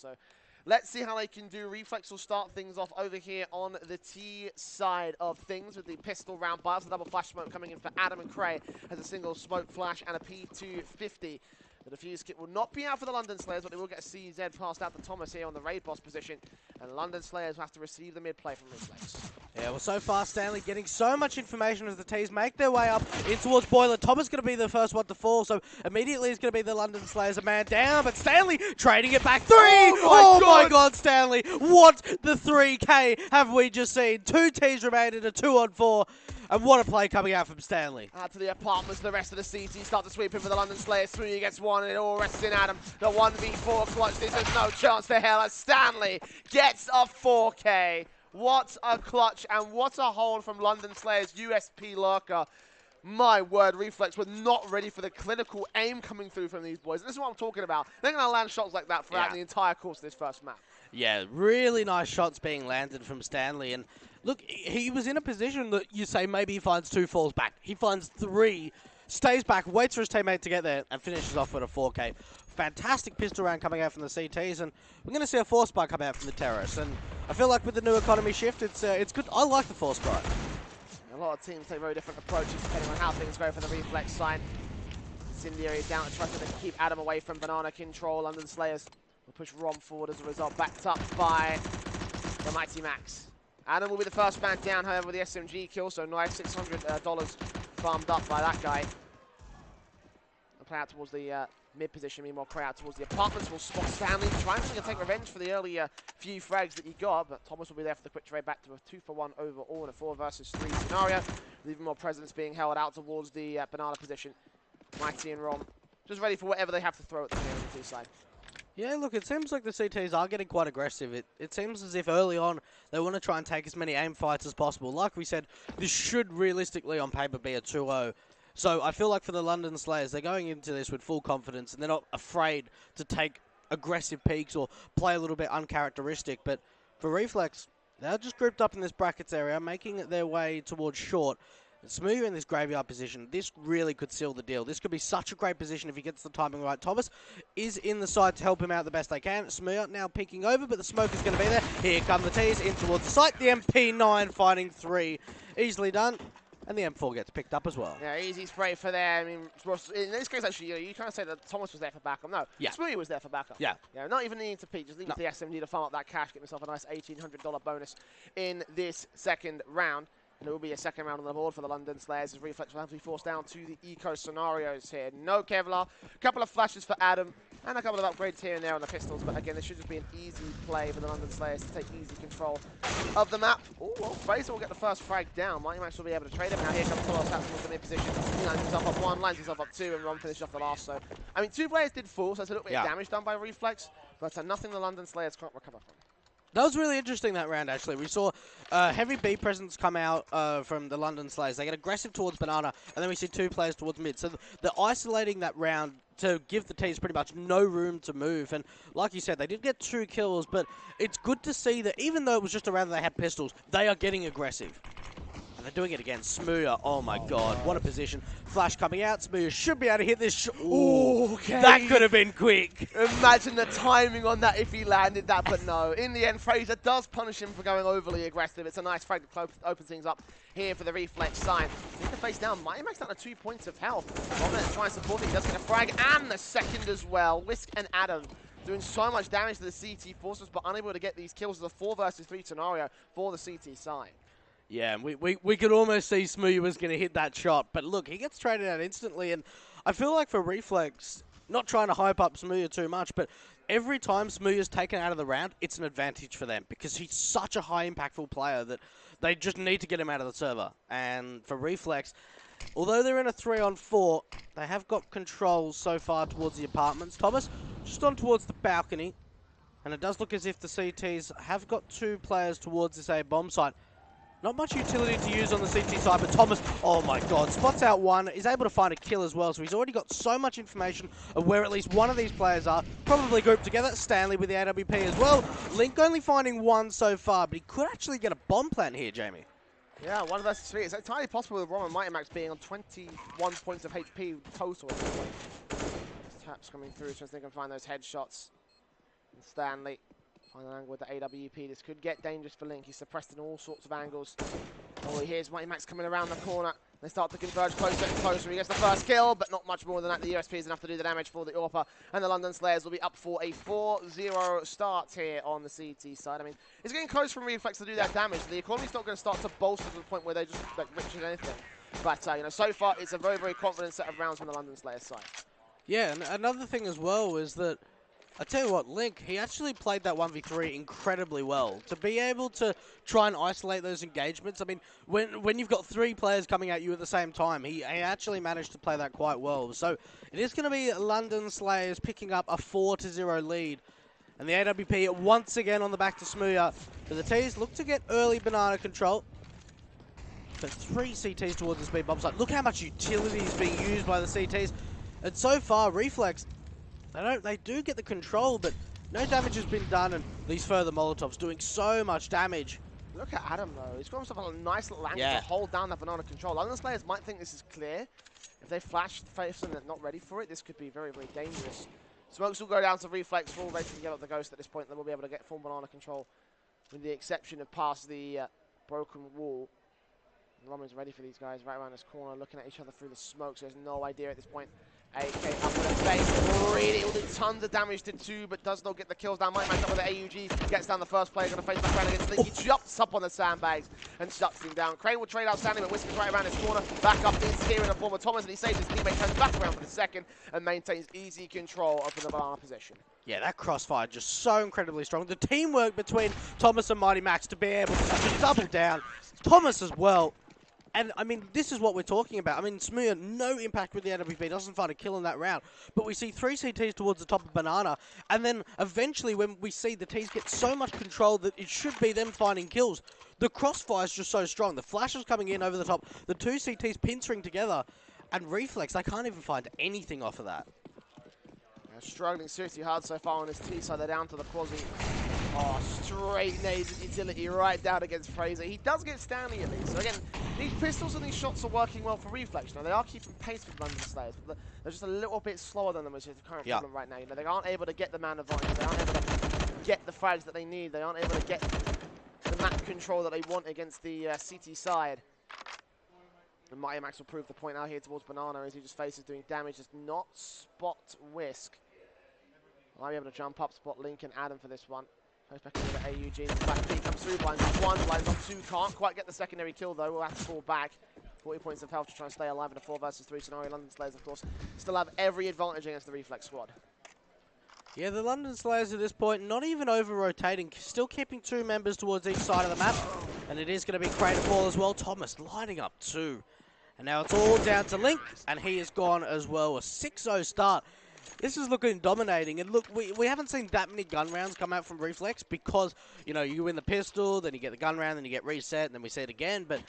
So let's see how they can do. Reflex will start things off over here on the T side of things with the pistol round bars. The double flash smoke coming in for Adam and Cray as a single smoke flash and a P250. The defuse kit will not be out for the London Slayers, but they will get a CZ passed out to Thomas here on the raid boss position. And London Slayers will have to receive the mid play from Reflex. Yeah, well, so far, Stanley getting so much information as the T's make their way up in towards Boiler. Thomas going to be the first one to fall, so immediately it's going to be the London Slayers a man down, but Stanley trading it back. Oh my God, Stanley. What the 3K have we just seen? 2 T's remain in a 2-on-4. And what a play coming out from Stanley. Out to the apartments, the rest of the CT start to sweep in for the London Slayers. 3 against 1, and it all rests in Adam. The 1v4 clutch. There's no chance for hell as Stanley gets a 4K. What a clutch, and what a hold from London Slayers USP Lurker. My word, Reflex were not ready for the clinical aim coming through from these boys. And this is what I'm talking about. They're going to land shots like that throughout the entire course of this first map. Yeah, really nice shots being landed from Stanley. And look, he was in a position that you say maybe he finds 2 falls back. He finds 3, stays back, waits for his teammate to get there, and finishes off with a 4K. Fantastic pistol round coming out from the CTs, and we're going to see a force spike come out from the terrorists. And I feel like with the new economy shift, it's good. I like the force spike. A lot of teams take very different approaches depending on how things go for the Reflex side. Incendiary is down to try to keep Adam away from banana control. London Slayers will push Rom forward as a result, backed up by the Mighty Max. Adam will be the first man down, however, with the SMG kill, so nice $600 farmed up by that guy. I'll play out towards the mid position, meanwhile Cray out towards the apartments will spot Stanley, trying to take revenge for the earlier few frags that he got, but Thomas will be there for the quick trade back to a 2-for-1 overall in a 4 versus 3 scenario, with even more presence being held out towards the banana position. Mighty and Rom just ready for whatever they have to throw at the on the 2 side. Yeah, look, it seems like the CTs are getting quite aggressive. It seems as if early on they want to try and take as many aim fights as possible. Like we said, this should realistically on paper be a 2-0. So I feel like for the London Slayers, they're going into this with full confidence and they're not afraid to take aggressive peaks or play a little bit uncharacteristic. But for Reflex, they're just grouped up in this brackets area, making their way towards short. Smooth in this graveyard position. This really could seal the deal. This could be such a great position if he gets the timing right. Thomas is in the side to help him out the best they can. Smooth now peeking over, but the smoke is going to be there. Here come the T's in towards the site. The MP9 finding 3. Easily done. And the M4 gets picked up as well. Yeah, easy spray for there. I mean, in this case, actually, you kind of say that Thomas was there for backup. No, Smoothie was there for backup. Yeah. Yeah, not even needing to peek. Just leave it to the SMG to farm up that cash, get himself a nice $1,800 bonus in this second round. And it will be a second round on the board for the London Slayers as Reflex will have to be forced down to the eco scenarios here. No Kevlar, a couple of flashes for Adam, and a couple of upgrades here and there on the pistols. But again, this should just be an easy play for the London Slayers to take easy control of the map. Oh, well, Fraser will get the first frag down. Mighty Max will be able to trade him. Now here comes Tolos out towards the mid position. He lands himself up 1, lands himself up 2, and Ron finished off the last. So, I mean, 2 players did fall, so that's a little bit of damage done by Reflex, but nothing the London Slayers can't recover from. That was really interesting, that round, actually. We saw heavy B presence come out from the London Slayers. They get aggressive towards banana, and then we see 2 players towards mid. So they're isolating that round to give the T's pretty much no room to move. And like you said, they did get 2 kills, but it's good to see that even though it was just a round that they had pistols, they are getting aggressive. And they're doing it again. Smooya, oh my God, what a position. Flash coming out, Smooya should be able to hit this. Ooh, okay. That could have been quick. Imagine the timing on that if he landed that, but no. In the end, Fraser does punish him for going overly aggressive. It's a nice frag to open things up here for the Reflex side. Take the face down. Mighty Max down to 2 points of health. Robin trying to support it. He does get a frag and the second as well. Whisk and Adam doing so much damage to the CT forces, but unable to get these kills. It's a 4 versus 3 scenario for the CT side. Yeah, we could almost see Smooya was going to hit that shot. But look, he gets traded out instantly. And I feel like for Reflex, not trying to hype up Smooya too much, but every time Smooya's taken out of the round, it's an advantage for them. Because he's such a high impactful player that they just need to get him out of the server. And for Reflex, although they're in a 3-on-4, they have got control so far towards the apartments. Thomas, just on towards the balcony. And it does look as if the CTs have got 2 players towards this A bomb site. Not much utility to use on the CT side, but Thomas, oh my God, spots out 1, is able to find a kill as well, so he's already got so much information of where at least one of these players are, probably grouped together. Stanley with the AWP as well. Link only finding 1 so far, but he could actually get a bomb plant here, Jamie. Yeah, 1 versus 3. It's entirely possible with Ron and Mighty Max being on 21 points of HP total. Taps coming through so they can find those headshots. And Stanley, find an angle with the AWP. This could get dangerous for Link. He's suppressed in all sorts of angles. Oh, here's Mighty Max coming around the corner. They start to converge closer and closer. He gets the first kill, but not much more than that. The USP is enough to do the damage for the AWP, and the London Slayers will be up for a 4-0 start here on the CT side. I mean, it's getting close from Reflex to do that damage. The economy's not going to start to bolster to the point where they just like rich as anything. But you know, so far it's a very, very confident set of rounds from the London Slayers side. Yeah, and another thing as well is that I tell you what, Link, he actually played that 1v3 incredibly well. To be able to try and isolate those engagements, I mean, when you've got 3 players coming at you at the same time, he actually managed to play that quite well. So it is going to be London Slayers picking up a 4-0 lead. And the AWP once again on the back to Smooya. But the T's look to get early banana control. But 3 CTs towards the speed bomb site. Look how much utility is being used by the CTs. And so far, Reflex, they do get the control, but no damage has been done, and these further Molotovs doing so much damage. Look at Adam, though. He's got himself a nice little angle to hold down that banana control. London Slayers might think this is clear. If they flash the face and they're not ready for it, this could be very, very dangerous. Smokes will go down to Reflex, full rating to get up the Ghost at this point, then we'll be able to get full banana control, with the exception of past the broken wall. Roman's ready for these guys right around this corner, looking at each other through the smoke, so there's no idea at this point. AK up with the base, really will do tons of damage to 2, but does not get the kills down. Might match up with the AUG, gets down the first player, going to face back around against Link. He jumps up on the sandbags and shuts him down. Crane will trade out Stanley, but Whiskey's right around his corner. Back up in here in the form of Thomas, and he saves his teammate, turns back around for the second, and maintains easy control up in the banana position. Yeah, that crossfire just so incredibly strong. The teamwork between Thomas and Mighty Max to be able to double down. Thomas as well. And, I mean, this is what we're talking about. I mean, Smooya, no impact with the AWP, doesn't find a kill in that round. But we see 3 CTs towards the top of Banana. And then, eventually, when we see the T's get so much control that it should be them finding kills, the crossfire is just so strong. The flashes coming in over the top, the 2 CTs pincering together, and Reflex, they can't even find anything off of that. Struggling seriously hard so far on this T side. They're down to the quasi. Oh, straight nades and utility right down against Fraser. He does get Stanley at least. So again, these pistols and these shots are working well for Reflex. Now they are keeping pace with London Slayers, but they're just a little bit slower than them, which is the current problem right now. You know, they aren't able to get the man advantage. They aren't able to get the frags that they need. They aren't able to get the map control that they want against the CT side. And Mighty Max will prove the point out here towards Banana as he just faces doing damage. Does not spot Whisk. Might be able to jump up, spot Link and Adam for this one. Goes back into the AUG. The back B comes through, blinds up 1, blinds up 2. Can't quite get the secondary kill though. We'll have to fall back. 40 points of health to try and stay alive in a 4 versus 3 scenario. London Slayers, of course, still have every advantage against the Reflex squad. Yeah, the London Slayers at this point, not even over-rotating, still keeping 2 members towards each side of the map. And it is going to be Crater Fall as well. Thomas lining up 2. And now it's all down to Link, and he is gone as well. A 6-0 start. This is looking dominating, and look, we haven't seen that many gun rounds come out from Reflex because, you know, you win the pistol, then you get the gun round, then you get reset, and then we see it again, but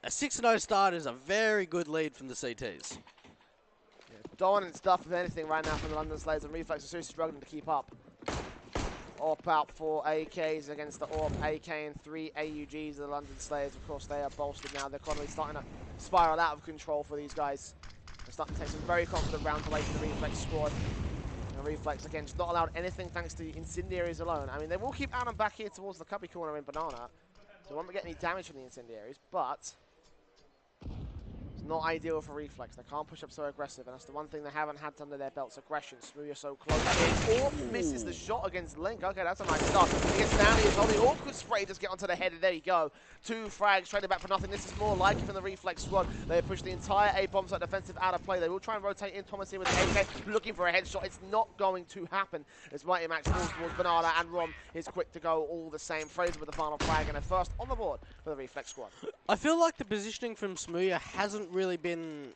a 6-0 start is a very good lead from the CTs. Yeah, dominant stuff, if anything, right now from the London Slayers, and Reflex are seriously struggling to keep up. AWP out for AKs against the AWP, AK and 3 AUGs, the London Slayers, of course, they are bolstered now. They're probably starting to spiral out of control for these guys. They're starting to take some very confident rounds away from the Reflex squad. And Reflex, again, just not allowed anything thanks to Incendiaries alone. I mean, they will keep Adam back here towards the cubby corner in Banana, so they won't get any damage from the Incendiaries, but it's not ideal for Reflex. They can't push up so aggressive, and that's the one thing they haven't had under their belts, aggression. Smooya so close. And misses the shot against Link. Okay, that's a nice start. He gets Stanley as well. The awkward spray just get onto the head, and there you go. 2 frags traded back for nothing. This is more like it from the Reflex squad. They push the entire A-bomb site defensive out of play. They will try and rotate in. Thomas here with the AK, looking for a headshot. It's not going to happen. As Mighty Max falls towards Banana, and Rom is quick to go all the same. Fraser with the final frag, and a first on the board for the Reflex squad. I feel like the positioning from Smooya hasn't really been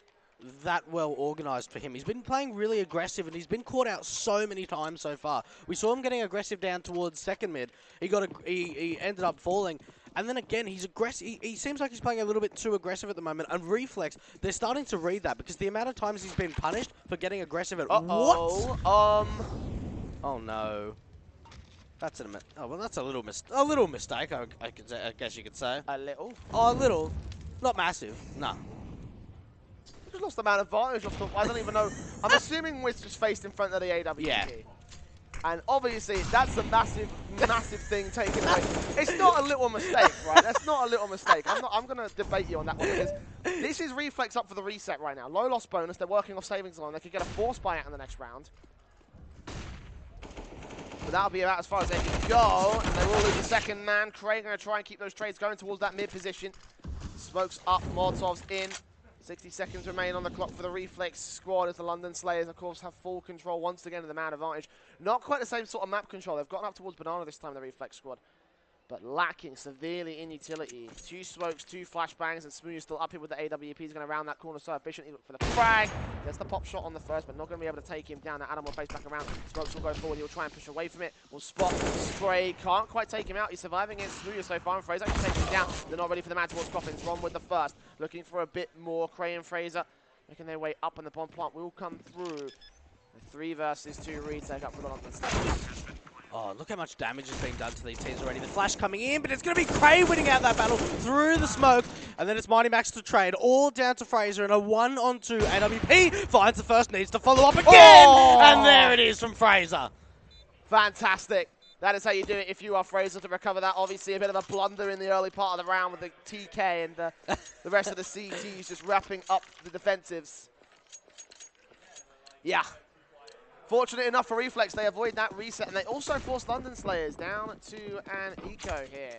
that well organised for him. He's been playing really aggressive, and he's been caught out so many times so far. We saw him getting aggressive down towards second mid. He ended up falling. And then again, he's aggressive. He seems like he's playing a little bit too aggressive at the moment. And Reflex, they're starting to read that because the amount of times he's been punished for getting aggressive at what? Oh no. That's that's a little mistake. I guess you could say. A little. Oh, a little, not massive. No. Just lost the man advantage. I don't even know. I'm assuming Wiz just faced in front of the AWP. Yeah. And obviously, that's a massive, massive thing taken away. It's not a little mistake, right? That's not a little mistake. I'm going to debate you on that one because this is Reflex up for the reset right now. Low loss bonus. They're working off savings line. They could get a force buyout in the next round. But that'll be about as far as they can go. And they will lose the second man. Craig going to try and keep those trades going towards that mid position. Smokes up, Molotov's in. 60 seconds remain on the clock for the Reflex squad as the London Slayers, of course, have full control once again of the man advantage. Not quite the same sort of map control. They've gotten up towards Banana this time, the Reflex squad. But lacking severely in utility. 2 smokes, 2 flashbangs, and Smooth still up here with the AWP. He's going to round that corner so efficiently. Look for the frag. Gets the pop shot on the first, but not going to be able to take him down. Now Adam will face back around. Smokes will go forward. He'll try and push away from it. Will spot, spray. Can't quite take him out. He's surviving against Smooth so far. And Fraser actually taking him down. They're not ready for the man towards Coffins. Ron with the first. Looking for a bit more. Cray and Fraser making their way up, and the bomb plant will come through. A 3 versus 2 retake up for the London Slayers. Oh, look how much damage is being done to these teams already. The flash coming in, but it's going to be Cray winning out that battle through the smoke. And then it's Mighty Max to trade, all down to Fraser. And a 1-on-2 AWP finds the first, needs to follow up again. Oh! And there it is from Fraser. Fantastic. That is how you do it if you are Fraser to recover that. Obviously, a bit of a blunder in the early part of the round with the TK and the rest of the CTs just wrapping up the defensives. Yeah. Fortunate enough for Reflex, they avoid that reset, and they also force London Slayers down to an eco here.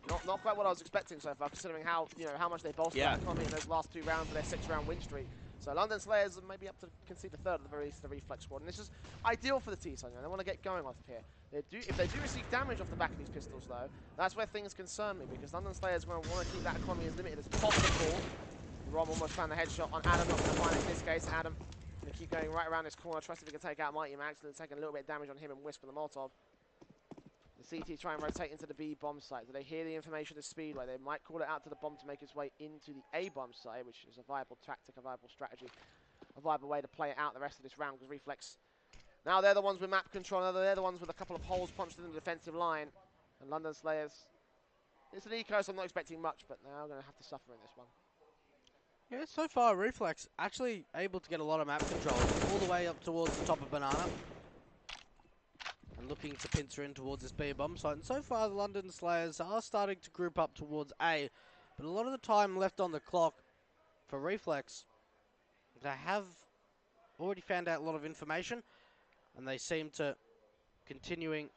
Not quite what I was expecting so far, considering how much they bolstered that economy in those last 2 rounds of their 6-round win streak. So London Slayers may be up to concede the 3rd at the very least, the Reflex squad, and this is ideal for the T-Sun. They want to get going off here. If they do receive damage off the back of these pistols, though, that's where things concern me, because London Slayers are going to want to keep that economy as limited as possible. Rom almost found the headshot on Adam, not going to find it in this case. Adam going to keep going right around this corner. Trust if he can take out Mighty Max. They're taking a little bit of damage on him and Wisp with the Molotov. The CT try and rotate into the B bomb site. Do they hear the information of Speedway? They might call it out to the bomb to make its way into the A bomb site, which is a viable tactic, a viable strategy, a viable way to play it out the rest of this round, because Reflex, now they're the ones with map control. Now they're the ones with a couple of holes punched in the defensive line. And London Slayers, it's an eco, so I'm not expecting much, but they're going to have to suffer in this one. Yeah, so far Reflex actually able to get a lot of map control all the way up towards the top of Banana. And looking to pincer in towards this B bomb site. And so far the London Slayers are starting to group up towards A. But a lot of the time left on the clock for Reflex, they have already found out a lot of information. And they seem to continuing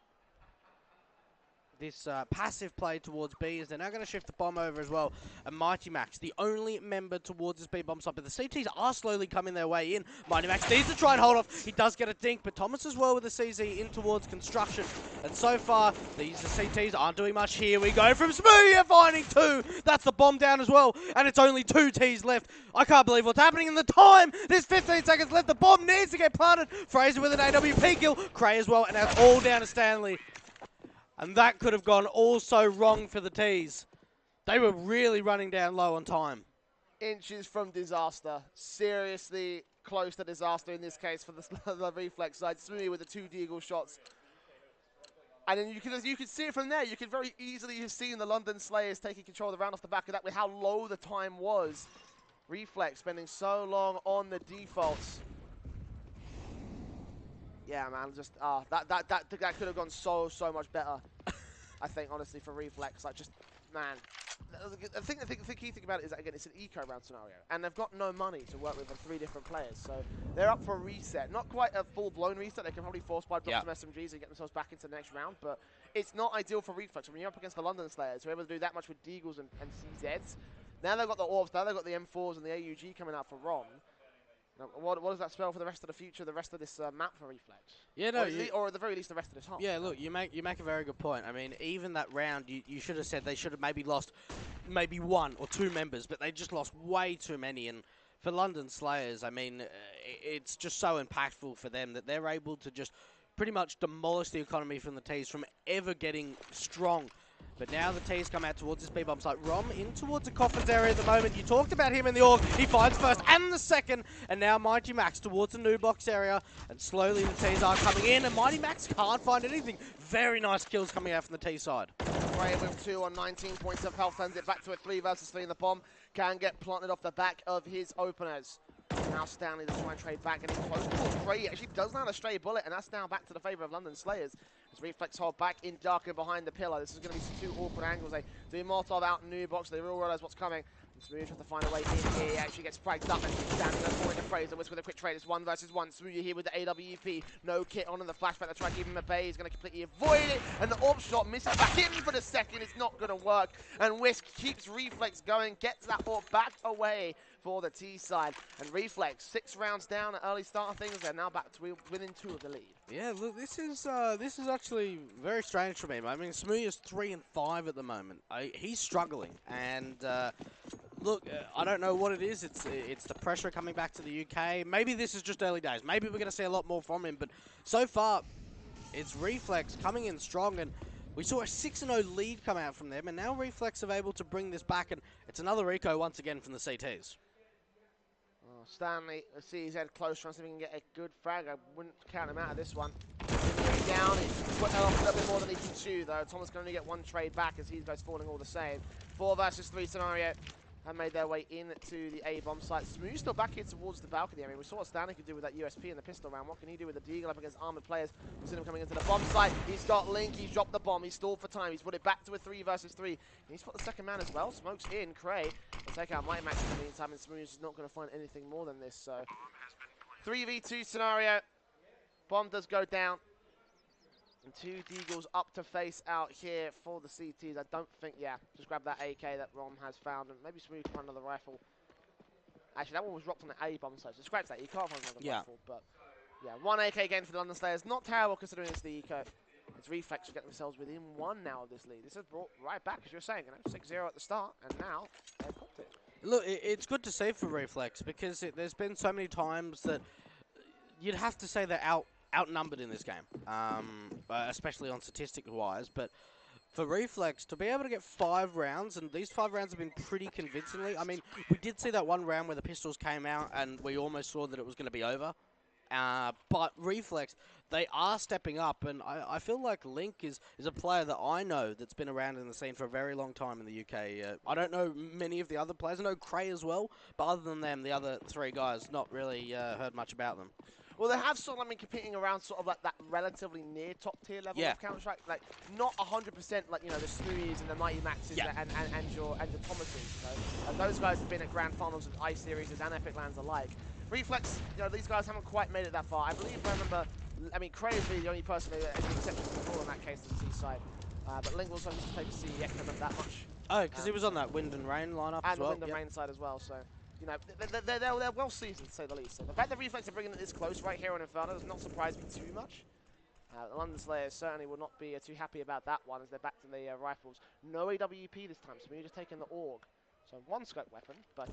this passive play towards B, as they're now going to shift the bomb over as well. And Mighty Max, the only member towards this B bomb site, but the CTs are slowly coming their way in. Mighty Max needs to try and hold off. He does get a dink, but Thomas as well with the CZ in towards construction. And so far, these CTs aren't doing much. Here we go from Smoothie, finding 2. That's the bomb down as well, and it's only 2 Ts left. I can't believe what's happening in the time. There's 15 seconds left. The bomb needs to get planted. Fraser with an AWP kill. Cray as well, and that's all down to Stanley. And that could have gone also wrong for the Ts. They were really running down low on time. Inches from disaster. Seriously close to disaster in this case for the Reflex side. Smoothie with the 2 deagle shots. And then you could see it from there. You could very easily have seen the London Slayers taking control of the round off the back of that with how low the time was. Reflex spending so long on the defaults. Yeah, man, just that could have gone so much better. I think honestly for Reflex, like just man, the key thing about it is that, again, it's an eco round scenario, and they've got no money to work with on 3 different players, so they're up for a reset. Not quite a full-blown reset. They can probably force by drop some SMGs and get themselves back into the next round, but it's not ideal for Reflex. When you're up against the London Slayers, who are able to do that much with Deagles and CZs, now they've got the Orbs, now they've got the M4s and the AUG coming out for Rom. What does that spell for the rest of the future, the rest of this map for Reflex? Yeah, no, or at the very least the rest of this half. Yeah, look, you make a very good point. I mean, even that round, you should have said they should have maybe lost maybe 1 or 2 members, but they just lost way too many. And for London Slayers, I mean, it's just so impactful for them that they're able to just pretty much demolish the economy from the Ts from ever getting strong. But now the T's come out towards this B-bomb site. Rom in towards the Coffins area at the moment. You talked about him in the org. He finds first and the second. And now Mighty Max towards the new box area. And slowly the T's are coming in. And Mighty Max can't find anything. Very nice kills coming out from the T side. Ray with 2 on 19 points of health. Sends it back to a 3 versus 3 in the bomb. Can get planted off the back of his openers. Now Stanley to try and trade back. And he's close towards Cray actually does land a stray bullet, and that's now back to the favor of London Slayers. As Reflex hold back in dark and behind the pillar. This is going to be some two awkward angles. They do Molotov out in new box. They will realize what's coming. Smooya tries to find a way in here. He actually gets fragged up and he's standing there for the Fraser. Whisk with a quick trade. It's 1 versus 1. Smooya here with the AWP. No kit on in the flashback to try to keep him at bay. He's going to completely avoid it. And the AWP shot misses back in for the second. It's not going to work. And Whisk keeps Reflex going. Gets that AWP back away for the T side. And Reflex, 6 rounds down at early start of things. They're now back to within 2 of the lead. Yeah, look, this is actually very strange for me. I mean, Smooya's 3 and 5 at the moment. He's struggling, and look, I don't know what it is. It's the pressure coming back to the UK. Maybe this is just early days. Maybe we're going to see a lot more from him. But so far, it's Reflex coming in strong, and we saw a 6-0 lead come out from them, and now Reflex are able to bring this back, and it's another eco once again from the CTs. Stanley, let's see his head close, trying to see if he can get a good frag. I wouldn't count him out of this one. Down, he's put off a little bit more than he can chew, though. Thomas can only get 1 trade back as these guys falling all the same. 4 versus 3 scenario. And made their way into the A-bomb site. Smooth still back here towards the balcony. I mean, we saw what Stanley could do with that USP in the pistol round. What can he do with the Deagle up against armored players? We've seen him coming into the bomb site. He's got Link. He's dropped the bomb. He's stalled for time. He's put it back to a 3 versus 3. And he's put the second man as well. Smokes in. Cray will take out Mighty Max in the meantime. And Smooth's not going to find anything more than this. So 3v2 scenario. Bomb does go down. And 2 Deagles up to face out here for the CTs. I don't think, yeah, just grab that AK that Rom has found. And maybe Smooth can find another rifle. Actually, that one was dropped on the A-bomb side, so scratch that. You can't find another rifle. But, yeah, 1 AK again for the London Slayers. Not terrible considering it's the eco. It's Reflex to get themselves within 1 now of this lead. This is brought right back, as you're saying. You know, 6-0 at the start, and now they've popped it. Look, it's good to see for Reflex because there's been so many times that you'd have to say they're outnumbered in this game, especially on statistic-wise. But for Reflex, to be able to get 5 rounds, and these 5 rounds have been pretty convincingly. I mean, we did see that one round where the pistols came out, and we almost saw that it was going to be over. But Reflex, they are stepping up, and I feel like Link is a player that I know that's been around in the scene for a very long time in the UK. I don't know many of the other players. I know Cray as well, but other than them, the other 3 guys, not really heard much about them. Well, they have sort of been competing around sort of like that relatively near top tier level of Counter-Strike, like not 100% like, you know, the Smooies and the Mighty Maxes and your Thomases. So, those guys have been at Grand Finals and Ice Series and Epic Lands alike. Reflex, you know, these guys haven't quite made it that far. I believe, I remember, I mean, Cray is really the only person that has been exception to the rule in that case to the T side. But Ling also just take a C echo that much. Oh, because he was on that Wind and Rain lineup as well. And the Wind and Rain side as well, so. You know, they're well seasoned, to say the least. So the fact that Reflex are bringing it this close right here on Inferno does not surprise me too much. The London Slayers certainly will not be too happy about that one as they're back to the rifles. No AWP this time, so we're just taking the AUG. So 1 scope weapon, but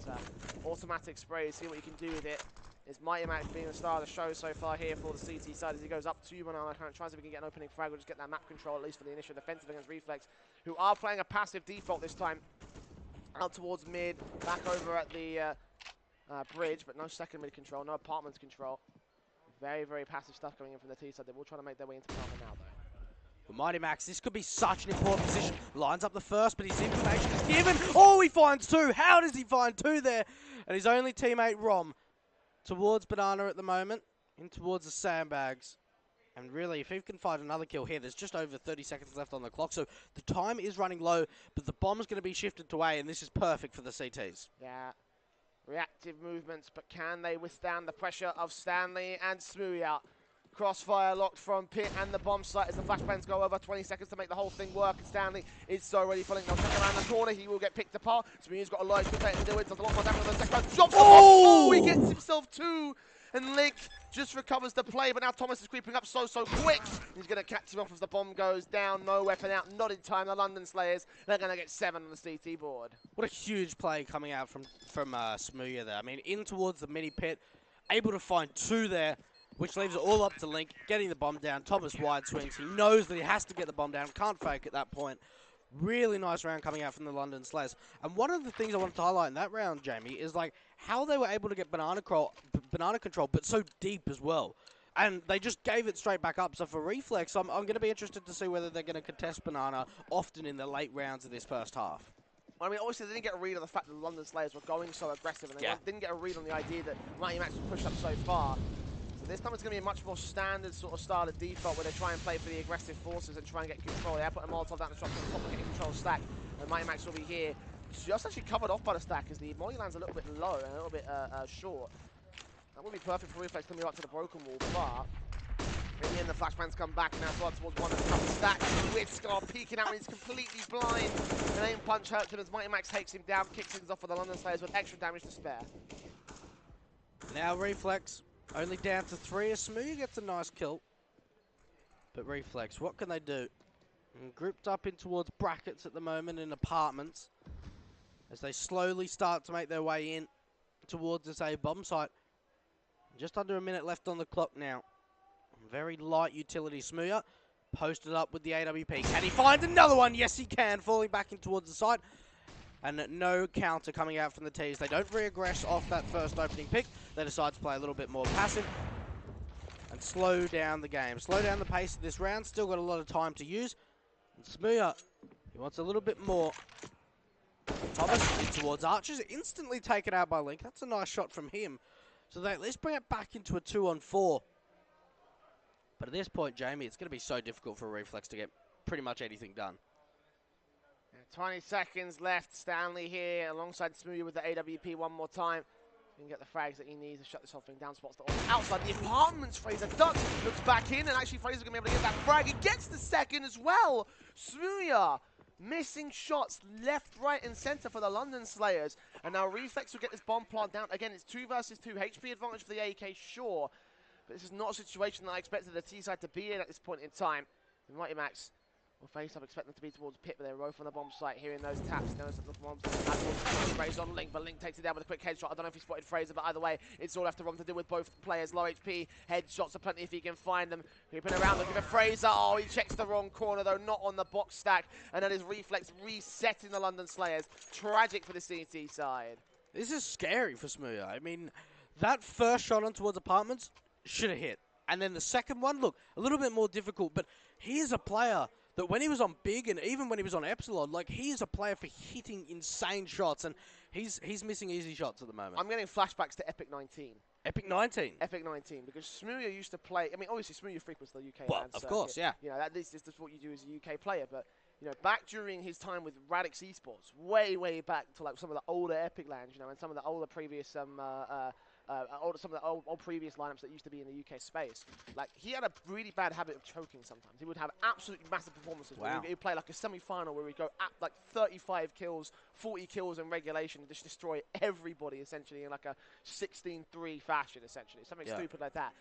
automatic spray, see what you can do with it. Is Mighty Max being the star of the show so far here for the CT side as he goes up to Banana, tries if he can get an opening frag, we'll just get that map control at least for the initial defensive against Reflex, who are playing a passive default this time. Out towards mid, back over at the bridge, but no second mid control, no apartments control. Very, very passive stuff coming in from the T side. They will try to make their way into cover now, though. Well, Mighty Max, this could be such an important position. Lines up the first, but his information is given. Oh, he finds 2. How does he find 2 there? And his only teammate, Rom, towards Banana at the moment, in towards the sandbags. And really, if he can find another kill here, there's just over 30 seconds left on the clock. So the time is running low, but the bomb's going to be shifted to A, and this is perfect for the CTs. Yeah, reactive movements, but can they withstand the pressure of Stanley and Smooya? Crossfire locked from Pit and the bomb site as the flashbangs go over. 20 seconds to make the whole thing work, and Stanley is so ready for Link. They'll check around the corner. He will get picked apart. Smooya's got a lot of to do it. Does a lot more damage on the second. Drops oh, he gets himself 2. And Link just recovers the play, but now Thomas is creeping up so quick. He's going to catch him off as the bomb goes down. No weapon out, not in time. The London Slayers, they're going to get 7 on the CT board. What a huge play coming out from Smooya there. I mean, in towards the mini pit, able to find 2 there, which leaves it all up to Link, getting the bomb down. Thomas wide swings. He knows that he has to get the bomb down. Can't fake at that point. Really nice round coming out from the London Slayers. And one of the things I wanted to highlight in that round, Jamie, is like how they were able to get banana control, but so deep as well. And they just gave it straight back up. So for Reflex, I'm going to be interested to see whether they're going to contest Banana often in the late rounds of this first half. Well, I mean, obviously they didn't get a read on the fact that the London Slayers were going so aggressive, and they didn't get a read on the idea that Mighty Max was pushed up so far. So This time it's going to be a much more standard sort of style of default where they try and play for the aggressive forces and try and get control. They have put a Molotov down the structure on top of getting control of stack. And Mighty Max will be here. Just actually covered off by the stack as the molly lands a little bit low and a little bit short. That would be perfect for Reflex coming up to the broken wall, but in the end the flashbangs come back and now fly towards one of the couple stacks. With Scar peeking out and he's completely blind. An aim punch hurts him as Mighty Max takes him down, kicks things off for the London Slayers with extra damage to spare. Now Reflex only down to 3 as Smooth gets a nice kill. But Reflex, what can they do? And grouped up in towards brackets at the moment in apartments as they slowly start to make their way in towards this A bomb site. Just under a minute left on the clock now. Very light utility. Smooya posted up with the AWP. Can he find another one? Yes, he can. Falling back in towards the site. And no counter coming out from the T's. They don't re-aggress off that first opening pick. They decide to play a little bit more passive and slow down the game. Slow down the pace of this round. Still got a lot of time to use. And Smooya, he wants a little bit more. Thomas in towards Archers. Instantly taken out by Link. That's a nice shot from him. So they at least bring it back into a 2-on-4. But at this point, Jamie, it's going to be so difficult for Reflex to get pretty much anything done. 20 seconds left. Stanley here alongside Smoothie with the AWP one more time. He can get the frags that he needs to shut this whole thing down. Spots the outside the apartments. Fraser ducks, looks back in, and actually Fraser's going to be able to get that frag. He gets the second as well. Smoothie missing shots left, right, and center for the London Slayers. And now Reflex will get this bomb plant down. Again, it's 2 versus 2. HP advantage for the AK, sure. But this is not a situation that I expected the T side to be in at this point in time. And Mighty Max will face up, expect them to be towards Pit, but they're both on the bomb site, hearing those taps. Knows that the bombs Fraser on Link, but Link takes it down with a quick headshot. I don't know if he spotted Fraser, but either way, it's all left to Rom to do with both players. Low HP, headshots are plenty if he can find them. Creeping around, looking for Fraser. Oh, he checks the wrong corner, though, not on the box stack. And that is Reflex resetting the London Slayers. Tragic for the CT side. This is scary for Smooya. I mean, that first shot on towards apartments should have hit. And then the second one, look, a little bit more difficult, but he is a player that when he was on Big and even when he was on Epsilon, like, he is a player for hitting insane shots, and he's missing easy shots at the moment. I'm getting flashbacks to Epic 19. Epic 19? Epic 19, because Smooya used to play, I mean, obviously Smooya frequents the UK Well, land of circuit. course, yeah. You know, that is just what you do as a UK player, but, you know, back during his time with Radix Esports, way back to, like, some of the older Epic lands, you know, and some of the older previous, some of the old previous lineups that used to be in the UK space. Like, he had a really bad habit of choking sometimes. He would have absolutely massive performances. Wow. He'd play like a semi-final where he'd go at like 35 kills, 40 kills in regulation, and just destroy everybody essentially in like a 16-3 fashion essentially. Something stupid like that.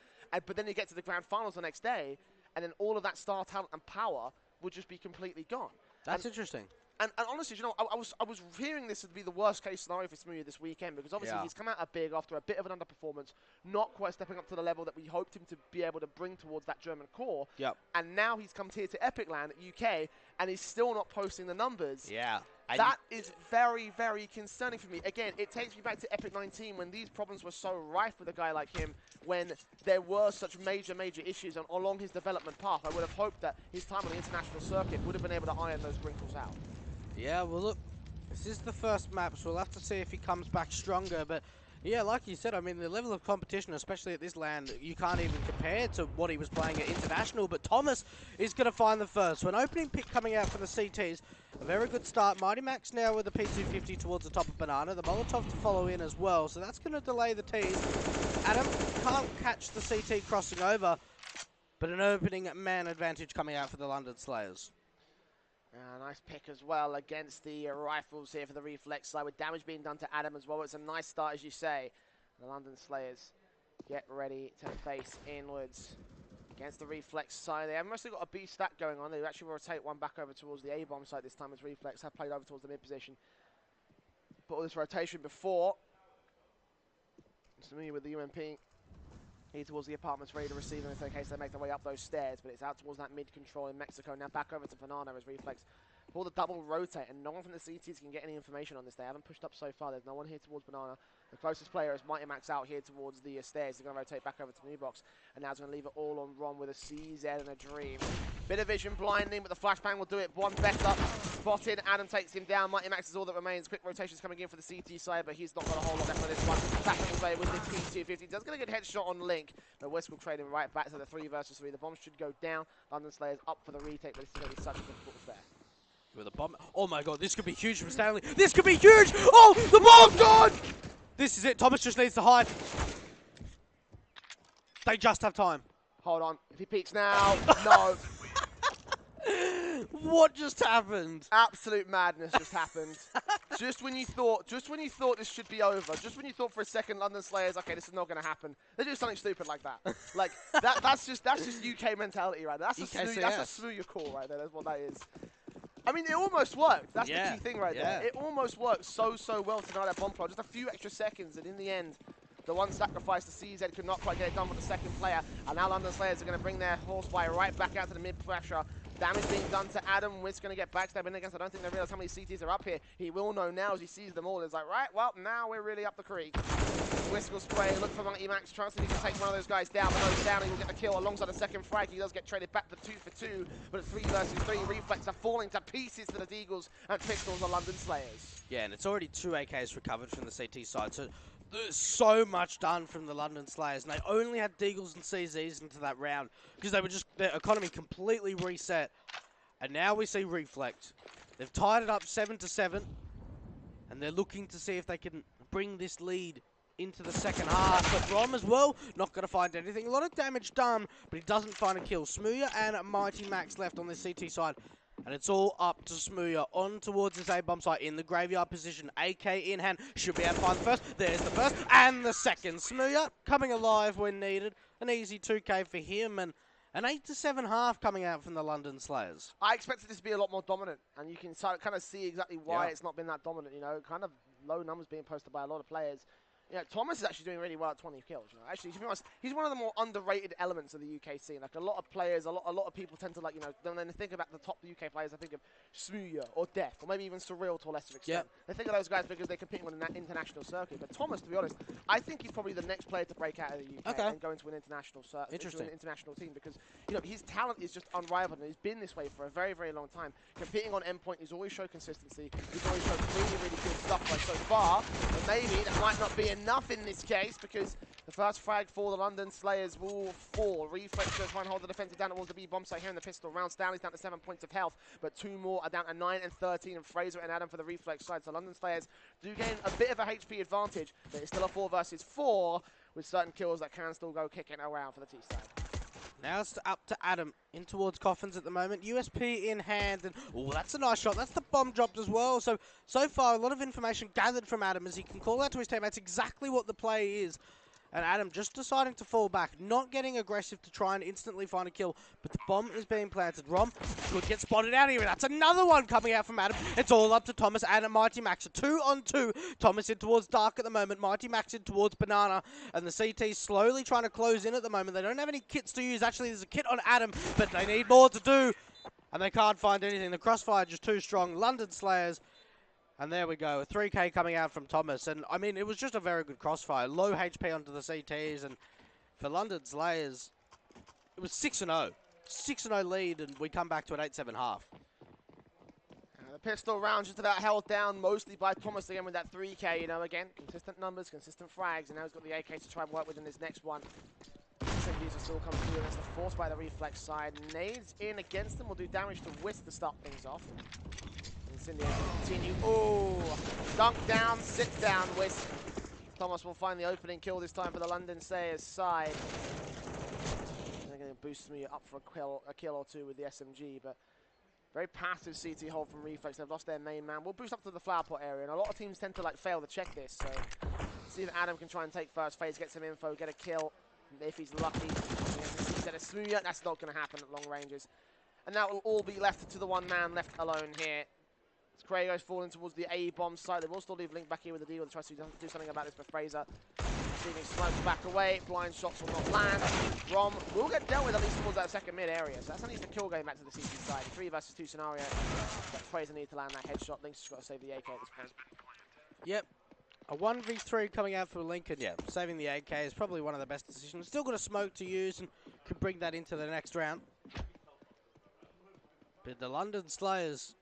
But then you get to the grand finals the next day, and then all of that star talent and power would just be completely gone. That's interesting. And honestly, you know, I was hearing this would be the worst case scenario for Smoothie this weekend because obviously he's come out of Big after a bit of an underperformance, not quite stepping up to the level that we hoped him to be able to bring towards that German core. Yep. And now he's come here to Epic Land at UK, and he's still not posting the numbers. Yeah. That is very concerning for me. Again, it takes me back to Epic 19 when these problems were so rife with a guy like him, when there were such major issues along his development path. I would have hoped that his time on the international circuit would have been able to iron those wrinkles out. Yeah, well, look, this is the first map, so we'll have to see if he comes back stronger. But, yeah, like you said, I mean, the level of competition, especially at this land, you can't even compare to what he was playing at International. But Thomas is going to find the first. So an opening pick coming out for the CTs. A very good start. Mighty Max now with the P250 towards the top of Banana. The Molotov to follow in as well. So that's going to delay the Ts. Adam can't catch the CT crossing over. But an opening man advantage coming out for the London Slayers. Nice pick as well against the rifles here for the Reflex side, with damage being done to Adam as well. It's a nice start, as you say. The London Slayers get ready to face inwards against the Reflex side. They have mostly got a B stack going on. They actually rotate one back over towards the A-bomb side this time as Reflex have played over towards the mid position. But all this rotation before. It's familiar with the UMP. Here towards the apartments, ready to receive them in case they make their way up those stairs, but it's out towards that mid-control in Mexico. Now back over to Banana as Reflex pull the double rotate, and no one from the CTs can get any information on this. They haven't pushed up so far. There's no one here towards Banana. The closest player is Mighty Max out here towards the stairs. They're going to rotate back over to New Box, and now he's going to leave it all on Ron with a CZ and a Dream. Bit of vision blinding, but the flashbang will do it one better. Spotted, Adam takes him down. Mighty Max is all that remains. Quick rotations coming in for the CT side, but he's not got a whole lot left for this one. Tackling away with the P250. Does get a good headshot on Link, but Whisk will trade him right back to the 3 versus 3. The bomb should go down. London Slayers up for the retake, but this is going to be such a difficult affair. With a bomb. Oh my god, this could be huge from Stanley. This could be huge! Oh, the bomb gone! This is it. Thomas just needs to hide. They just have time. Hold on. If he peeks now, no. What just happened? Absolute madness just happened. just when you thought this should be over, just when you thought for a second London Slayers, okay, this is not going to happen, they do something stupid like that. Like that's just UK mentality right there. That's a smooth call right there. That's what that is. I mean, it almost worked. That's the key thing right there. It almost worked so well to deny that bomb pro. Just a few extra seconds, and in the end, the one sacrifice, the CZ could not quite get it done with the second player. And now London Slayers are going to bring their horsefly right back out to the mid-pressure. Damage being done to Adam. Whisk going to get backstabbed in against. I don't think they realize how many CTs are up here. He will know now as he sees them all. It's like, right, well, now we're really up the creek. Whisk will spray. Look for Mighty Max. Chances he can take one of those guys down. But no down. He will get the kill alongside the second frag. He does get traded back to 2 for 2. But 3 versus 3. Reflex are falling to pieces to the Deagles. And Pistols are London Slayers. Yeah, and it's already 2 AKs recovered from the CT side. So there's so much done from the London Slayers, and they only had Deagles and CZs into that round because they were just, their economy completely reset. And now we see Reflex. They've tied it up 7-7, and they're looking to see if they can bring this lead into the second half. But Rom as well, not going to find anything. A lot of damage done, but he doesn't find a kill. Smooya and Mighty Max left on the CT side. And it's all up to Smooya on towards this A-bomb site in the graveyard position. AK in hand. Should be able to find the first. There's the first and the second. Smooya coming alive when needed. An easy 2K for him. And an 8-7 half coming out from the London Slayers. I expected this to be a lot more dominant. And you can kind of see exactly why it's not been that dominant. You know, kind of low numbers being posted by a lot of players. You know, Thomas is actually doing really well at 20 kills. You know, actually, to be honest, he's one of the more underrated elements of the UK scene. Like a lot of players, a lot of people tend to when they think about the top UK players, I think of Smooya or Def or maybe even Surreal to a lesser extent. They think of those guys because they're competing on an international circuit. But Thomas, to be honest, I think he's probably the next player to break out of the UK and go into an international international team because his talent is just unrivaled and he's been this way for a very, very long time. Competing on endpoint, he's always showed consistency. He's always showed really, really good stuff so far. But maybe that might not be enough in this case because the first frag for the London Slayers will fall. Reflex goes try and hold the defensive down towards the B-bomb site here in the pistol round. Stanley's down to 7 points of health, but 2 more are down to 9 and 13, and Fraser and Adam for the Reflex side. So London Slayers do gain a bit of a HP advantage, but it's still a 4 versus 4 with certain kills that can still go kicking around for the T side. Now it's up to Adam in towards Coffins at the moment. USP in hand, and oh, that's a nice shot. That's the bomb dropped as well. So far, a lot of information gathered from Adam as he can call out to his teammates exactly what the play is. And Adam just deciding to fall back, not getting aggressive to try and instantly find a kill. But the bomb is being planted. Rom could get spotted out here. That's another one coming out from Adam. It's all up to Thomas and Mighty Max. A 2-on-2. Thomas in towards Dark at the moment. Mighty Max in towards Banana. And the CT slowly trying to close in at the moment. They don't have any kits to use. Actually, there's a kit on Adam, but they need more to do. And they can't find anything. The crossfire just too strong. London Slayers. And there we go, a 3K coming out from Thomas. And, I mean, it was just a very good crossfire. Low HP onto the CTs. And for London Slayers, it was 6-0. 6-0 lead, and we come back to an 8-7 half. The pistol round just about held down mostly by Thomas again with that 3K. You know, again, consistent numbers, consistent frags. And now he's got the AK to try and work with in this next one. Incendies will still come through against the force by the Reflex side. Nades in against them will do damage to Whisk to start things off. Incendiary will continue. Oh, dunk down, sit down, Whisk. Thomas will find the opening kill this time for the London Slayers side. They're going to boost me up for a kill or two with the SMG, but very passive CT hold from Reflex. They've lost their main man. We'll boost up to the flower pot area, and a lot of teams tend to fail to check this. So see if Adam can try and take first phase, get some info, get a kill. If he's lucky, he's at a Smooya. That's not going to happen at long ranges. And that will all be left to the one man left alone here. Krago's falling towards the A-bomb site. They will still leave Link back here with the deal to try to do something about this, but Fraser Receiving smokes back away, blind shots will not land. Rom will get dealt with at least towards that second mid area, so that's at least a kill going back to the CT side. 3 versus 2 scenario. But Fraser needs to land that headshot. Link's just got to save the AK at this point. Yep. A 1v3 coming out for Lincoln, yeah. Saving the AK is probably one of the best decisions. Still got a smoke to use and can bring that into the next round. But the London Slayers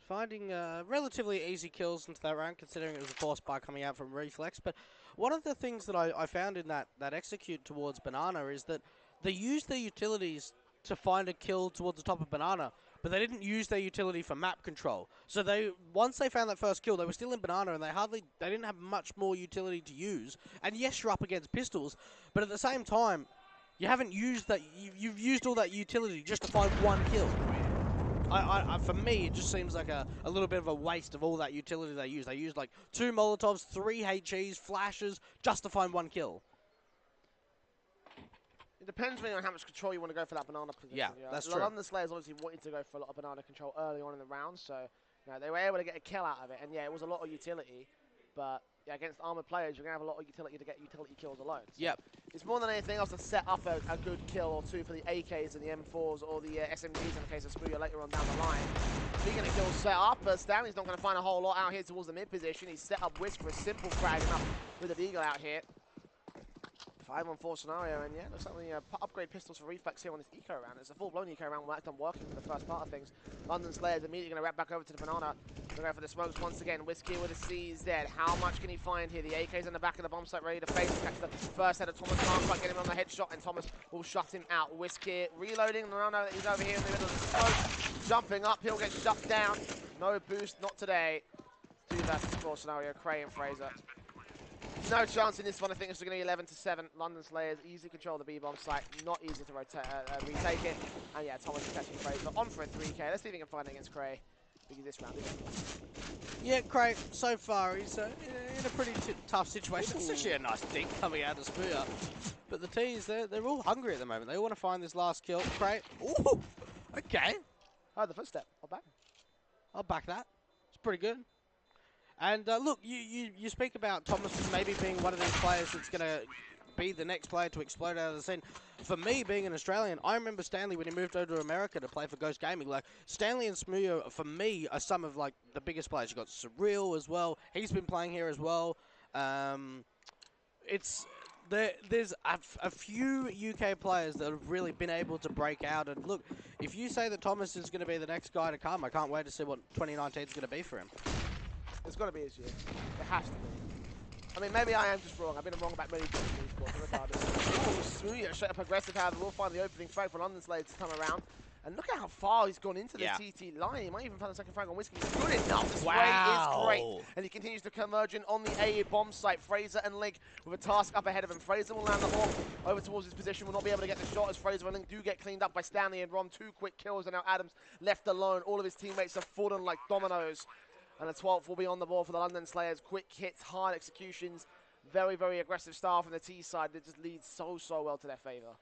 finding relatively easy kills into that round, considering it was a force buy coming out from Reflex. But one of the things that I found in that execute towards Banana is that they used their utilities to find a kill towards the top of Banana, but they didn't use their utility for map control. So once they found that first kill, they were still in Banana, and they didn't have much more utility to use. And yes, you're up against pistols, but at the same time, you haven't used that. You've used all that utility just to find one kill. For me, it just seems like a little bit of a waste of all that utility they used. They used like 2 Molotovs, 3 HEs, flashes, just to find one kill. It depends really on how much control you want to go for that banana position. Yeah, that's true. London Slayers obviously wanted to go for a lot of banana control early on in the round, so they were able to get a kill out of it. And yeah, it was a lot of utility, but yeah, against armored players, you're going to have a lot of utility to get utility kills alone. So yep. It's more than anything else to set up a good kill or two for the AKs and the M4s or the SMGs in the case of Smooya later on down the line. Speaking of kills set up, Stanley's not going to find a whole lot out here towards the mid position. He's set up Whisk for a simple frag enough with a Deagle out here. 5-on-4 scenario, and yeah, looks like the upgrade pistols for Reflex here on this eco round. It's a full-blown eco round, done working for the first part of things. London Slayers immediately going to wrap back over to the banana. Going to go for the smokes once again. Whiskey with a CZ. How much can he find here? The AK's in the back of the bomb site ready to face. Catch the first head of Thomas. Can't quite get him on the headshot, and Thomas will shut him out. Whiskey reloading. He's over here in the middle of the smoke. Jumping up, he'll get shut down. No boost, not today. 2 versus 4 scenario, Cray and Fraser. No chance in this one. I think it's going to be 11-7. London Slayers easily control the B-bomb site. Not easy to retake it. And yeah, Thomas is catching Fraser on for a 3K. Let's see if he can find it against Cray. Because this round is... Yeah, Cray, so far, he's in a pretty tough situation. It's actually a nice dink coming out of Smooya. But the T's, they're all hungry at the moment. They all want to find this last kill. Cray, ooh, okay. Oh, the footstep. I'll back that. It's pretty good. And look, you speak about Thomas maybe being one of these players that's going to be the next player to explode out of the scene. For me, being an Australian, I remember Stanley when he moved over to America to play for Ghost Gaming. Like, Stanley and Smooya, for me, are some of like the biggest players. You've got Surreal as well. He's been playing here as well. There's a few UK players that have really been able to break out. And look, if you say that Thomas is going to be the next guy to come, I can't wait to see what 2019 is going to be for him. It's got to be his year. It has to be. I mean, maybe I am just wrong. I've been wrong about many things in these sports, regardless. Ooh, Smooya, straight up aggressive, however, will find the opening frag for London Slayers to come around. And look at how far he's gone into the TT line. He might even find the second frag on Whiskey. He's good enough. The spray is great. And he continues to converge in on the A bomb site. Fraser and Link with a task up ahead of him. Fraser will land the hawk over towards his position. Will not be able to get the shot as Fraser and Link do get cleaned up by Stanley and Rom. 2 quick kills, and now Adams left alone. All of his teammates have fallen like dominoes. And the 12th will be on the ball for the London Slayers. Quick hits, hard executions. Very, very aggressive style from the T side that just leads so well to their favour.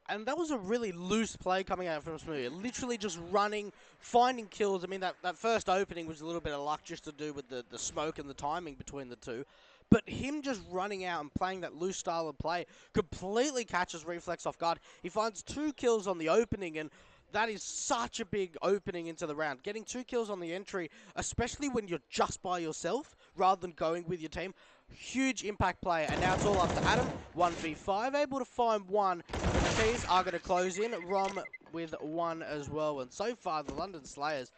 And that was a really loose play coming out from Smooya. Literally just running, finding kills. I mean, that first opening was a little bit of luck just to do with the smoke and the timing between the two. But him just running out and playing that loose style of play completely catches Reflex off guard. He finds 2 kills on the opening, and that is such a big opening into the round. Getting 2 kills on the entry, especially when you're just by yourself rather than going with your team, huge impact player. And now it's all up to Adam. 1v5, able to find 1. The T's are going to close in. Rom with 1 as well. And so far, the London Slayers,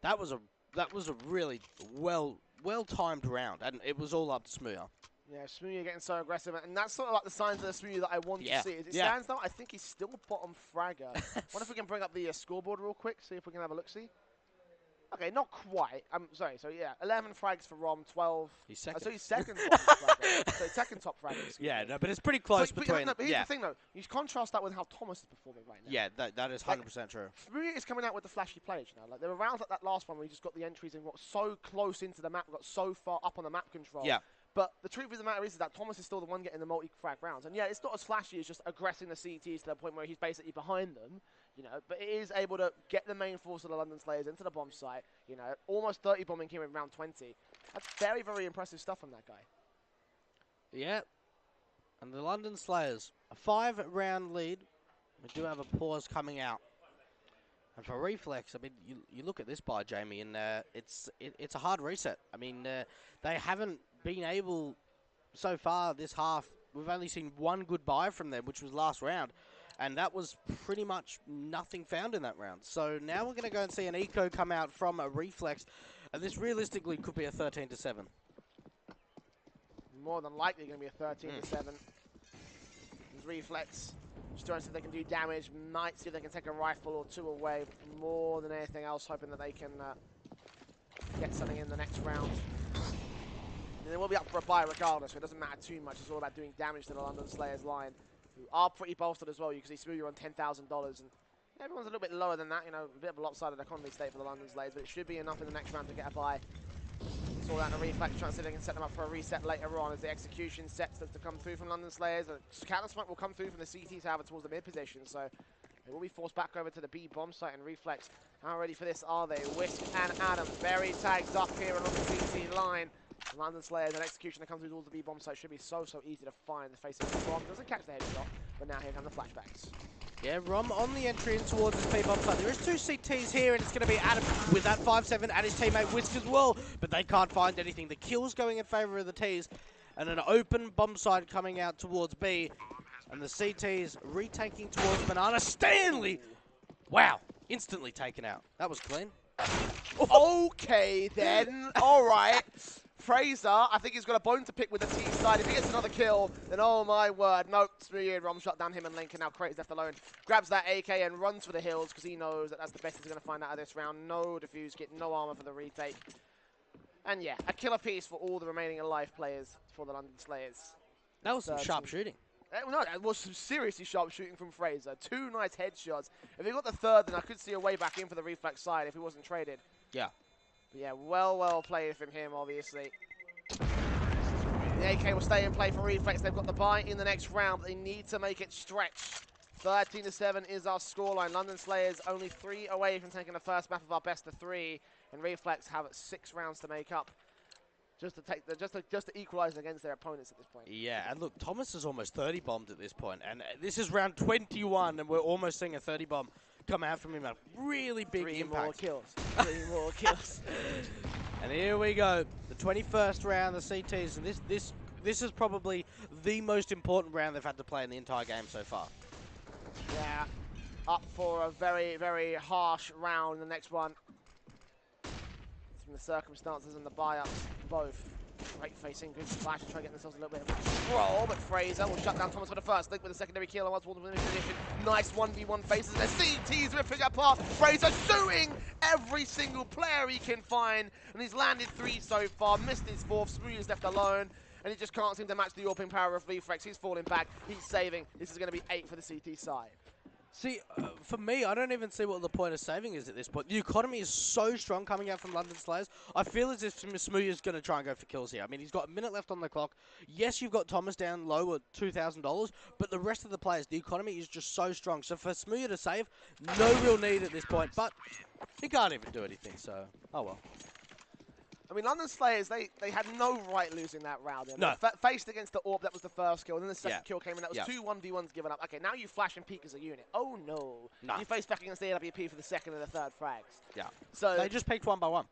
that was a really well-timed round, and it was all up to Smooya. Yeah, Smooya getting so aggressive, and that's sort of like the signs of the Smooya that I want to see. As it stands now, I think he's still bottom fragger. Wonder if we can bring up the scoreboard real quick, see if we can have a look-see. Okay, not quite. I'm sorry, so yeah, 11 frags for Rom, 12. He's second. So he's second top fragger. So second top fragger. Yeah, no, but it's pretty close between. But here's the thing, though. You contrast that with how Thomas is performing right now. Yeah, that is 100% true. Smooya is coming out with the flashy plays, you know. Like, there were rounds like that last one where he just got the entries and got so close into the map, got so far up on the map control. Yeah. But the truth of the matter is that Thomas is still the one getting the multi-frag rounds. And yeah, it's not as flashy as just aggressing the CTs to the point where he's basically behind them, you know, but it is able to get the main force of the London Slayers into the bomb site, you know, almost 30 bombing here in round 20. That's very, very impressive stuff from that guy. Yeah. And the London Slayers, a 5-round lead. We do have a pause coming out. And for Reflex, I mean, you look at this buy, Jamie, and it's a hard reset. I mean, they haven't been able, so far this half, we've only seen one good buy from them, which was last round. And that was pretty much nothing found in that round. So now we're going to go and see an eco come out from a Reflex. And this realistically could be a 13-7. More than likely going to be a 13-7. Reflex just trying to see if they can do damage. Might see if they can take a rifle or two away. More than anything else, hoping that they can get something in the next round. And they will be up for a buy regardless, so it doesn't matter too much. It's all about doing damage to the London Slayers line, who are pretty bolstered as well. You can see Smoothie on $10,000, and everyone's a little bit lower than that. You know, a bit of a lopsided economy state for the London Slayers, but it should be enough in the next round to get a buy. Saw that in a Reflex, trying to see if they can set them up for a reset later on as the execution sets to come through from London Slayers. A counter smoke will come through from the CT tower towards the mid position, so they will be forced back over to the B bomb site. And Reflex, how ready for this are they? Wisp and Adam very tagged up here along the CT line. London Slayers and execution that comes through towards the B bomb site should be so easy to find. The face of the bomb doesn't catch the headshot, but now here come the flashbacks. Yeah, Rom on the entry in towards his P-bomb site. There is 2 CTs here, and it's going to be Adam with that 5-7 and his teammate Whisk as well, but they can't find anything. The kill's going in favour of the Ts, and an open bomb site coming out towards B, and the CTs retaking towards Banana. Stanley! Wow, instantly taken out. That was clean. Okay, then. All right. Fraser, I think he's got a bone to pick with the T side. If he gets another kill, then oh my word. Nope, Smoothie and Rom shot down him and Link, and now Crate is left alone. Grabs that AK and runs for the hills because he knows that that's the best he's going to find out of this round. No defuse kit, no armor for the retake. And yeah, a killer piece for all the remaining alive players for the London Slayers. That was some sharp shooting. No, that was some seriously sharp shooting from Fraser. 2 nice headshots. If he got the third, then I could see a way back in for the Reflex side if he wasn't traded. Yeah. But yeah, well played from him, obviously. The AK will stay in play for Reflex. They've got the buy in the next round, but they need to make it stretch. 13-7 is our scoreline. London Slayers only 3 away from taking the first map of our best of 3, and Reflex have 6 rounds to make up. Just to equalise against their opponents at this point. Yeah, and look, Thomas is almost 30 bombed at this point, and this is round 21, and we're almost seeing a 30 bomb come out from him. A really big impact. 3 more kills. 3 more kills. And here we go, the 21st round, the CTs, and this is probably the most important round they've had to play in the entire game so far. Yeah, up for a very harsh round. The next one. From the circumstances and the buy-ups, both. Great facing, good splash to try to get themselves a little bit of control, but Fraser will shut down Thomas for the first. Link with a secondary kill and once towards the position. Nice 1v1 faces, and the CT's ripping apart. Fraser shooting every single player he can find, and he's landed 3 so far, missed his 4th, Smoothie is left alone, and he just can't seem to match the AWPing power of Reflex. He's falling back, he's saving. This is going to be 8 for the CT side. See, for me, I don't even see what the point of saving is at this point. The economy is so strong coming out from London Slayers. I feel as if Smoothie is going to try and go for kills here. I mean, he's got a minute left on the clock. Yes, you've got Thomas down low at $2,000, but the rest of the players, the economy is just so strong. So for Smoothie to save, no real need at this point, but he can't even do anything, so oh well. I mean, London Slayers, they had no right losing that round. No. Faced against the AWP, that was the first kill. And then the second kill came in, that was 2 1v1s given up. Okay, now you flash and peek as a unit. Oh, no. You face back against the AWP for the second and the third frags. Yeah. So they just peeked 1 by 1.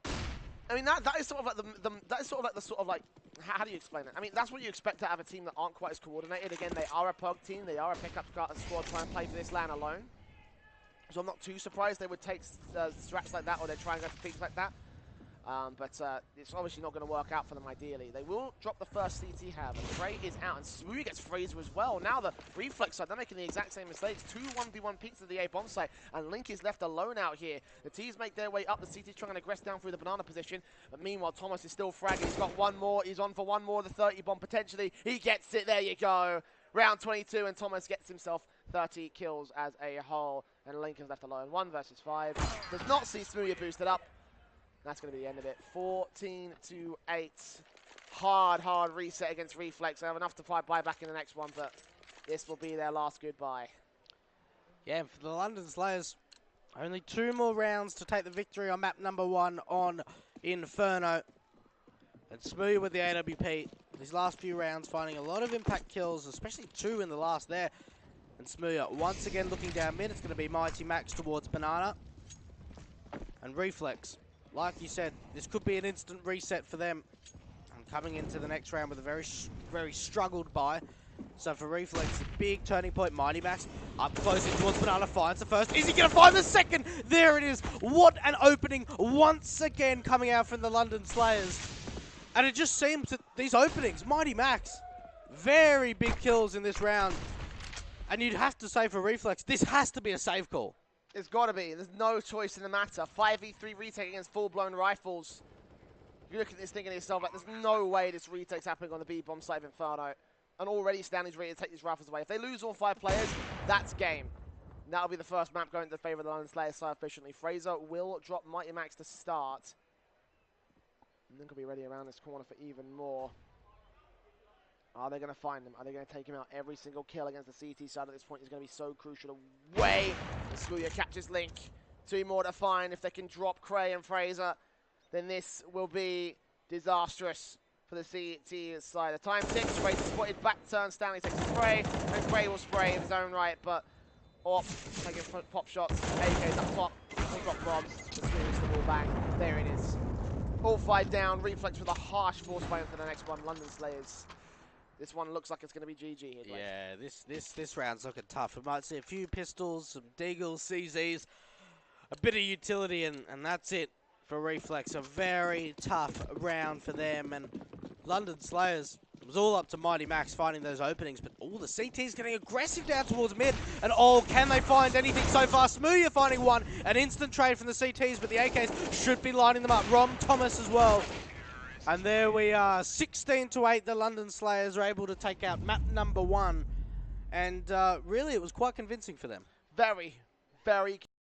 I mean, that is sort of like how do you explain it? I mean, that's what you expect out of a team that aren't quite as coordinated. Again, they are a PUG team. They are a pickup squad trying to play for this LAN alone. So I'm not too surprised they would take strats like that, or they'd try and go for peaks like that. But it's obviously not going to work out for them ideally. They will drop the first CT have, and Frey is out, and Smoothie gets Fraser as well. Now the Reflex side, they're making the exact same mistakes. 2 1v1 peaks to the A bomb site, and Link is left alone out here. The T's make their way up. The CT's trying to aggress down through the banana position, but meanwhile Thomas is still fragging. He's got 1 more. He's on for 1 more. The 30 bomb potentially. He gets it. There you go. Round 22, and Thomas gets himself 30 kills as a whole, and Link is left alone. 1 versus 5. Does not see Smoothie boosted up. That's going to be the end of it. 14-8. Hard reset against Reflex. They have enough to buy back in the next one, but this will be their last goodbye. Yeah, and for the London Slayers, only 2 more rounds to take the victory on map number 1 on Inferno. And Smoothie with the AWP these last few rounds, finding a lot of impact kills, especially 2 in the last there. And Smooya once again looking down mid. It's going to be Mighty Max towards Banana. And Reflex. Like you said, this could be an instant reset for them. And coming into the next round with a very struggled bye. So for Reflex, a big turning point. Mighty Max up close in towards Banana, finds the first. Is he going to find the second? There it is. What an opening once again coming out from the London Slayers. And it just seems that these openings, Mighty Max, very big kills in this round. And you'd have to say for Reflex, this has to be a save call. It's got to be. There's no choice in the matter. 5v3 retake against full-blown rifles. You look at this thinking to yourself, like, there's no way this retake's happening on the B-bomb side of Inferno. And already Stanley's ready to take these rifles away. If they lose all 5 players, that's game. And that'll be the first map going to favor the London Slayers side efficiently. Fraser will drop Mighty Max to start. And then could be ready around this corner for even more. Are they going to find him? Are they going to take him out? Every single kill against the CT side at this point is going to be so crucial. Away! And Smooya catches Link. 2 more to find. If they can drop Cray and Fraser, then this will be disastrous for the CT side. The time ticks. Fraser spotted, back turn. Stanley takes a spray. And Cray will spray in his own right, but Orp taking pop shots. AK's up top. They drop bombs. Smooya's the wall bang. There it is. All 5 down. Reflex with a harsh force fight into the next one. London Slayers. This one looks like it's going to be GG here. Yeah, this round's looking tough. We might see a few pistols, some deagles, CZs, a bit of utility, and that's it for Reflex. A very tough round for them. And London Slayers, it was all up to Mighty Max finding those openings, but all the CT's getting aggressive down towards mid. And oh, can they find anything so far? Smooya finding one. An instant trade from the CTs, but the AKs should be lining them up. Rom Thomas as well. And there we are, 16-8. The London Slayers are able to take out map number 1. And really, it was quite convincing for them. Very, very